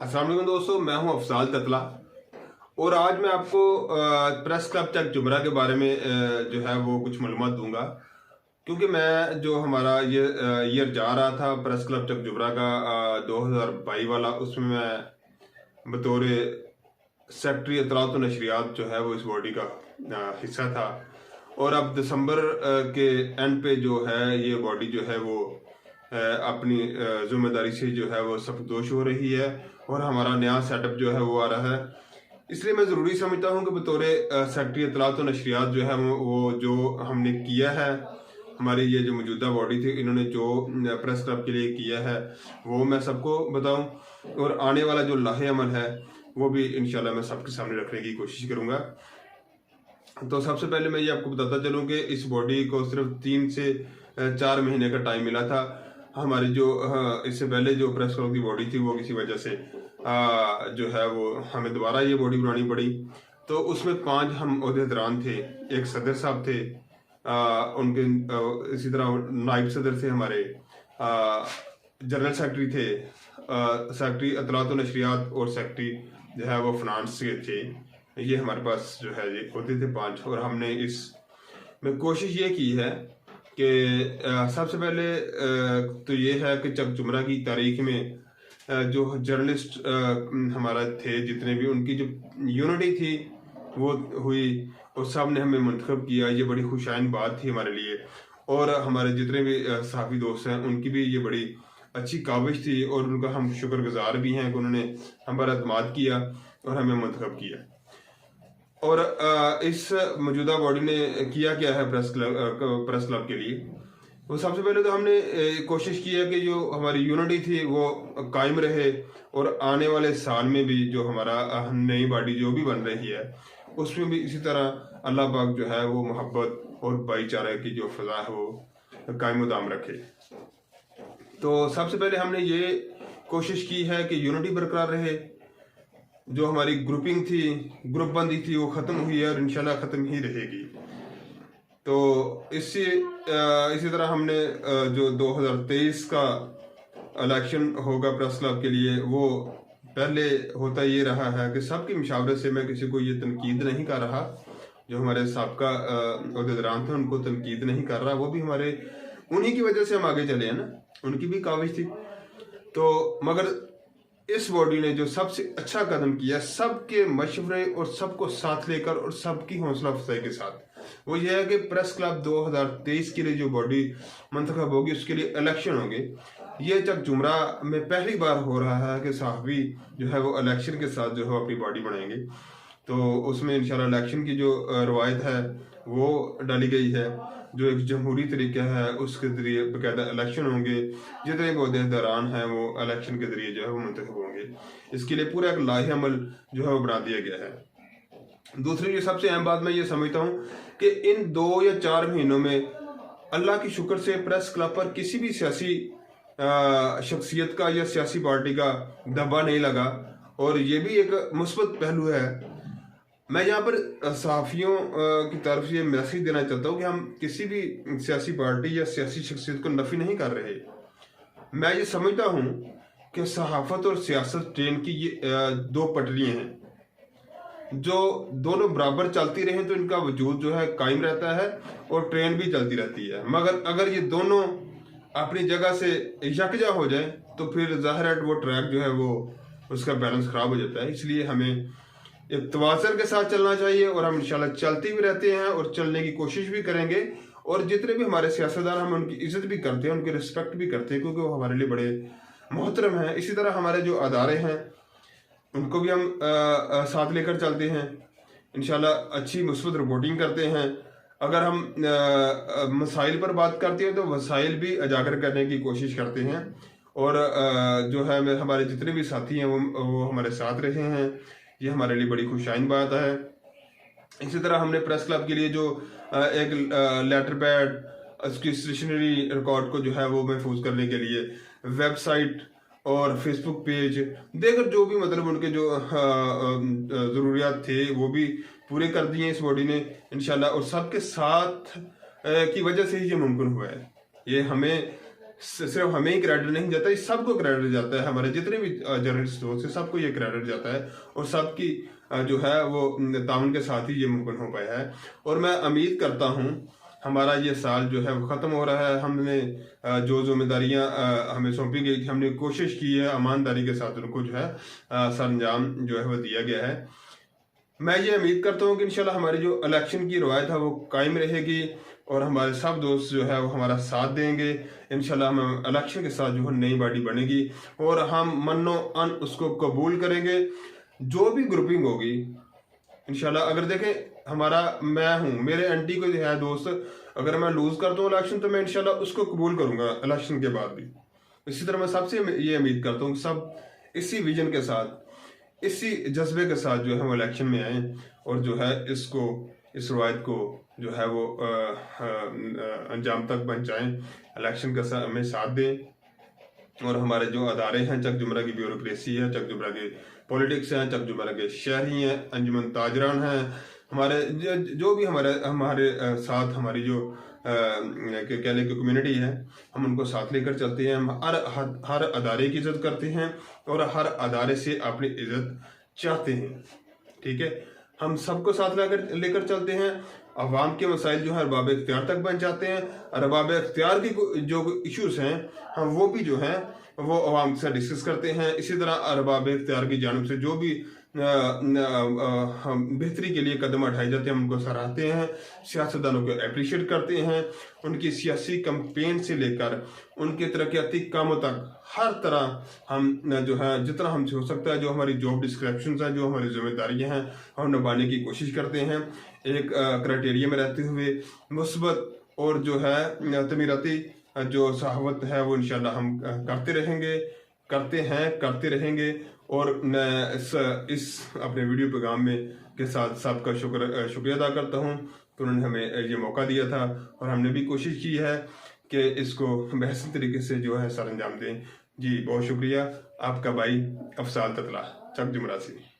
अस्सलाम वालेकुम दोस्तों, मैं हूं अफजाल ततला और आज मैं आपको प्रेस क्लब चक जुमरा के बारे में जो है वो कुछ मालूमात दूंगा। क्योंकि मैं जो हमारा ये ईयर जा रहा था प्रेस क्लब चक जुमरा का 2022 वाला, उसमें मैं बतौर सेक्रेटरी इत्तलात व नशरियात जो है वो इस बॉडी का हिस्सा था। और अब दिसंबर के एंड पे जो है ये बॉडी जो है वो अपनी जिम्मेदारी से जो है वो सफदोश हो रही है और हमारा नया सेटअप जो है वो आ रहा है। इसलिए मैं ज़रूरी समझता हूँ कि बतौर सेक्रेटरी इत्तलात व नशरियात जो है वो जो हमने किया है, हमारी ये जो मौजूदा बॉडी थी इन्होंने जो प्रेस क्लब के लिए किया है वो मैं सबको बताऊं और आने वाला जो लाहे अमल है वो भी इंशाल्लाह मैं सबके सामने रखने की कोशिश करूँगा। तो सबसे पहले मैं ये आपको बताता चलूँ कि इस बॉडी को सिर्फ 3 से 4 महीने का टाइम मिला था। हमारी जो इससे पहले जो प्रेस क्लब की बॉडी थी वो किसी वजह से जो है वो हमें दोबारा ये बॉडी बनानी पड़ी। तो उसमें 5 हम ओहदेदारान थे, एक सदर साहब थे, उनके इसी तरह नायब सदर थे, हमारे जनरल सेक्रेटरी थे, सेक्रेटरी इत्तलात व नशरियात और सेक्रेटरी जो है वो फिनांस के थे। ये हमारे पास जो है ये होते थे 5। और हमने इस में कोशिश ये की है कि सबसे पहले तो ये है कि चक जुमरा की तारीख में जो जर्नलिस्ट हमारा थे जितने भी, उनकी जो यूनिटी थी वो हुई और सब ने हमें मंतखब किया। ये बड़ी खुशाइन बात थी हमारे लिए और हमारे जितने भी सहाफ़ी दोस्त हैं उनकी भी ये बड़ी अच्छी काविश थी और उनका हम शुक्रगुजार भी हैं कि उन्होंने हमारा एतमाद किया और हमें मंतखब किया। और इस मौजूदा बॉडी ने किया क्या है प्रेस क्लब के लिए, वो सबसे पहले तो हमने कोशिश की है कि जो हमारी यूनिटी थी वो कायम रहे और आने वाले साल में भी जो हमारा नई बॉडी जो भी बन रही है उसमें भी इसी तरह अल्लाह पाक जो है वो मोहब्बत और भाईचारे की जो फजा है वो कायम दाम रखे। तो सबसे पहले हमने ये कोशिश की है कि यूनिटी बरकरार रहे। जो हमारी ग्रुपिंग थी, ग्रुप बंदी थी, वो ख़त्म हुई है और इंशाल्लाह ख़त्म ही रहेगी। तो इसी तरह हमने जो 2023 का इलेक्शन होगा प्रेस क्लब के लिए, वो पहले होता ये रहा है कि सबकी मशावरत से, मैं किसी को ये तनकीद नहीं कर रहा, जो हमारे साबका ओहदेदारान थे उनको तनकीद नहीं कर रहा, वो भी हमारे उन्हीं की वजह से हम आगे चले हैं ना, उनकी भी काविश थी। तो मगर इस बॉडी ने जो सबसे अच्छा कदम किया सबके मशवरे और सबको साथ लेकर और सबकी हौसला अफजाई के साथ, वो ये है कि प्रेस क्लब 2023 के लिए जो बॉडी मंतखब होगी उसके लिए इलेक्शन होंगे। ये चक जुमरा में पहली बार हो रहा है कि सहाफ़ी जो है वो इलेक्शन के साथ जो है अपनी बॉडी बनाएंगे। तो उसमें इंशाल्लाह इलेक्शन की जो रवायत है वो डाली गई है, जो एक जमहूरी तरीका है उसके ज़रिए बाकायदा इलेक्शन होंगे। जितने भी ओहदेदारान हैं वो इलेक्शन के ज़रिए जो है वो मुंतखब होंगे। इसके लिए पूरा एक लाहे अमल जो है वो बना दिया गया है। दूसरी जो सबसे अहम बात मैं ये समझता हूँ कि इन 2 या 4 महीनों में अल्लाह की शुक्र से प्रेस क्लब पर किसी भी सियासी शख्सियत का या सियासी पार्टी का दबा नहीं लगा और ये भी एक मुस्बत पहलू है। मैं यहाँ पर सहाफ़ियों की तरफ से ये मैसेज देना चाहता हूँ कि हम किसी भी सियासी पार्टी या सियासी शख्सियत को नफ़ी नहीं कर रहे। मैं ये समझता हूँ कि सहाफ़त और सियासत ट्रेन की ये 2 पटरियाँ हैं, जो दोनों बराबर चलती रहें तो इनका वजूद जो है कायम रहता है और ट्रेन भी चलती रहती है। मगर अगर ये दोनों अपनी जगह से यकजा हो जाए तो फिर ज़ाहिर है वो ट्रैक जो है वो उसका बैलेंस ख़राब हो जाता है। इसलिए हमें एक तवाज़ुन के साथ चलना चाहिए और हम इंशाल्लाह चलते भी रहते हैं और चलने की कोशिश भी करेंगे। और जितने भी हमारे सियासतदान, हम उनकी इज्जत भी करते हैं, उनकी रिस्पेक्ट भी करते हैं क्योंकि वो हमारे लिए बड़े मोहतरम हैं। इसी तरह हमारे जो अदारे हैं उनको भी हम साथ लेकर चलते हैं, इंशाल्लाह अच्छी मुस्बत रिपोर्टिंग करते हैं। अगर हम मसाइल पर बात करते हैं तो वसाइल भी उजागर करने की कोशिश करते हैं और जो है हमारे जितने भी साथी हैं वो हमारे साथ रहे हैं, ये हमारे लिए बड़ी खुशाइन बात है। इसी तरह हमने प्रेस क्लब के लिए जो एक लेटर पैड, उसकी स्टेशनरी रिकॉर्ड को जो है वो महफूज करने के लिए वेबसाइट और फेसबुक पेज देकर जो भी मतलब उनके जो ज़रूरियात थे वो भी पूरे कर दिए इस बॉडी ने इंशाल्लाह। और सबके साथ की वजह से ही ये मुमकिन हुआ है। ये हमें सिर्फ हमें ही क्रेडिट नहीं जाता, ये सबको क्रेडिट जाता है। हमारे जितने भी जर्नलिस्ट दोस्त हैं सबको ये क्रेडिट जाता है और सबकी जो है वो ताउन के साथ ही ये मुमकिन हो पाया है। और मैं उम्मीद करता हूँ हमारा ये साल जो है वो ख़त्म हो रहा है। हमने जो जिम्मेदारियाँ हमें सौंपी गई थी, हमने कोशिश की है ईमानदारी के साथ उनको जो है सरंजाम जो है वो दिया गया है। मैं ये उम्मीद करता हूँ कि इंशाल्लाह हमारी जो इलेक्शन की रवायत है वो कायम रहेगी और हमारे सब दोस्त जो है वो हमारा साथ देंगे। इंशाल्लाह हम इलेक्शन के साथ जो है नई पार्टी बनेगी और हम मन्नो अन उसको कबूल करेंगे। जो भी ग्रुपिंग होगी इंशाल्लाह, अगर देखें हमारा मैं हूँ, मेरे एंटी को जो है दोस्त, अगर मैं लूज करता हूँ इलेक्शन तो मैं इंशाल्लाह उसको कबूल करूंगा इलेक्शन के बाद भी। इसी तरह मैं सबसे ये उम्मीद करता हूँ सब इसी विजन के साथ, इसी जज्बे के साथ जो है वो इलेक्शन में आए और जो है इसको, इस रवायत को जो है वो अंजाम तक पहुँचाएं, इलेक्शन का में साथ दें। और हमारे जो अदारे हैं, चक जुमरा की ब्यूरोक्रेसी है, चक जुमरा की पॉलिटिक्स हैं, चक जुमरा के शहरी हैं, अंजुमन ताजरान हैं, हमारे जो भी हमारे साथ हमारी जो कहने की कम्युनिटी है, हम उनको साथ लेकर चलते हैं। हम हर अदारे की इज्जत करते हैं और हर अदारे से अपनी इज्जत चाहते हैं। ठीक है, हम सबको साथ लेकर चलते हैं। अवाम के मसाइल जो है अरबाब इख्तियार तक बन जाते हैं। अरबाब इख्तियार की जो इश्यूज हैं हम वो भी जो हैं वो अवाम से डिस्कस करते हैं। इसी तरह अरबाब इख्तियार की जानिब से जो भी बेहतरी के लिए कदम उठाए जाते हैं हम उनको सराहते हैं, सियासतदानों को अप्रिशिएट करते हैं। उनकी सियासी कैंपेन से लेकर उनके तरक्याती कामों तक हर तरह हम जो है जितना हमसे हो सकता है, जो हमारी जॉब डिस्क्रिप्शन हैं, जो हमारी जिम्मेदारियां हैं, हम निभाने की कोशिश करते हैं। एक क्राइटेरिया में रहते हुए मुस्बत और जो है तमीराती जो सहावत है वो इंशाल्लाह हम करते रहेंगे, करते रहेंगे। और मैं इस अपने वीडियो पैगाम में के साथ सबका शुक्रिया अदा करता हूँ कि उन्होंने हमें ये मौका दिया था और हमने भी कोशिश की है कि इसको बेहतर तरीके से जो है सरअंजाम दें। जी बहुत शुक्रिया। आपका भाई अफसाल ततला, चक जुमरा से।